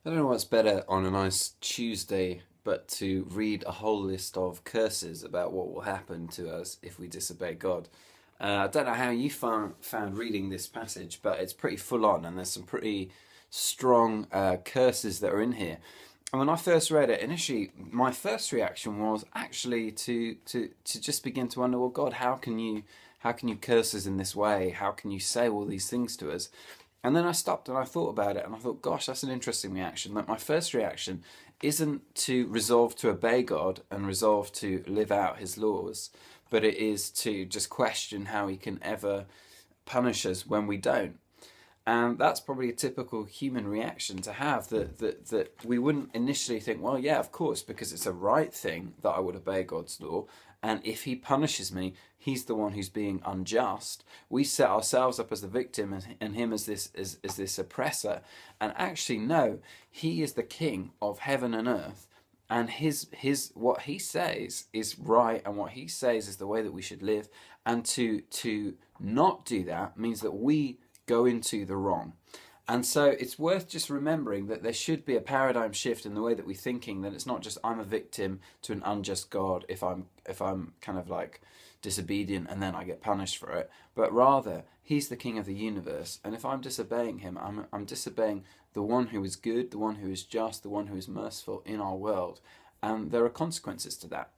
I don't know what's better on a nice Tuesday but to read a whole list of curses about what will happen to us if we disobey God. I don't know how you found reading this passage, but it's pretty full on, and there's some pretty strong curses that are in here. And when I first read it, initially my first reaction was actually to just begin to wonder, well, God, how can you curse us in this way? How can you say all these things to us? And then I stopped and I thought about it, and I thought, gosh, that's an interesting reaction. Like, my first reaction isn't to resolve to obey God and resolve to live out his laws, but it is to just question how he can ever punish us when we don't. And that's probably a typical human reaction to have, that we wouldn't initially think, well, yeah, of course, because it's a right thing that I would obey God's law. And if he punishes me, he's the one who's being unjust. We set ourselves up as the victim and him as this oppressor. And actually, no, he is the king of heaven and earth. And his what he says is right, and what he says is the way that we should live. And to not do that means that we go into the wrong. And so it's worth just remembering that there should be a paradigm shift in the way that we're thinking, that it's not just I'm a victim to an unjust God if I'm kind of like disobedient and then I get punished for it, but rather he's the king of the universe, and if I'm disobeying him, I'm disobeying the one who is good, the one who is just, the one who is merciful in our world, and there are consequences to that.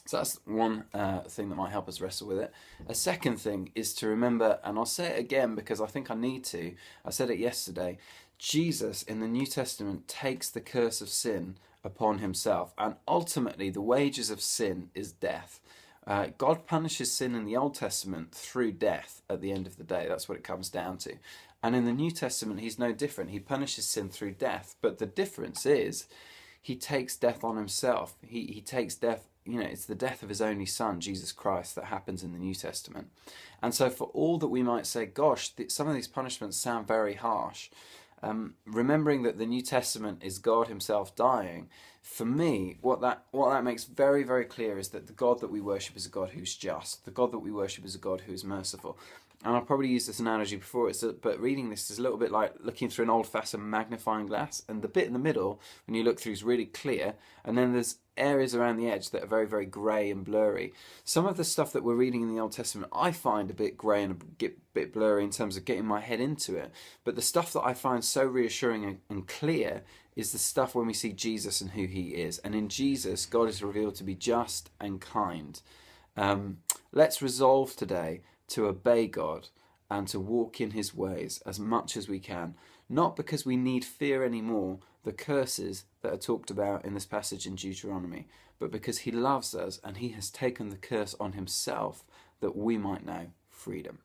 So that's one thing that might help us wrestle with it. A second thing is to remember, and I'll say it again because I think I need to, I said it yesterday, Jesus in the New Testament takes the curse of sin upon himself, and ultimately the wages of sin is death. God punishes sin in the Old Testament through death at the end of the day. That's what it comes down to. And in the New Testament, he's no different. He punishes sin through death. But the difference is he takes death on himself. He takes death, it's the death of his only son, Jesus Christ, that happens in the New Testament. And so for all that we might say, gosh, some of these punishments sound very harsh, remembering that the New Testament is God himself dying, for me, what that makes very, very clear is that the God that we worship is a God who's just. The God that we worship is a God who is merciful. And I've probably used this analogy before, but reading this is a little bit like looking through an old-fashioned magnifying glass, and the bit in the middle, when you look through, is really clear, and then there's areas around the edge that are very, very grey and blurry. Some of the stuff that we're reading in the Old Testament I find a bit grey and a bit blurry in terms of getting my head into it, but the stuff that I find so reassuring and clear is the stuff when we see Jesus and who he is. And in Jesus, God is revealed to be just and kind. Let's resolve today to obey God and to walk in his ways as much as we can, not because we need fear anymore the curses that are talked about in this passage in Deuteronomy, but because he loves us and he has taken the curse on himself that we might know freedom.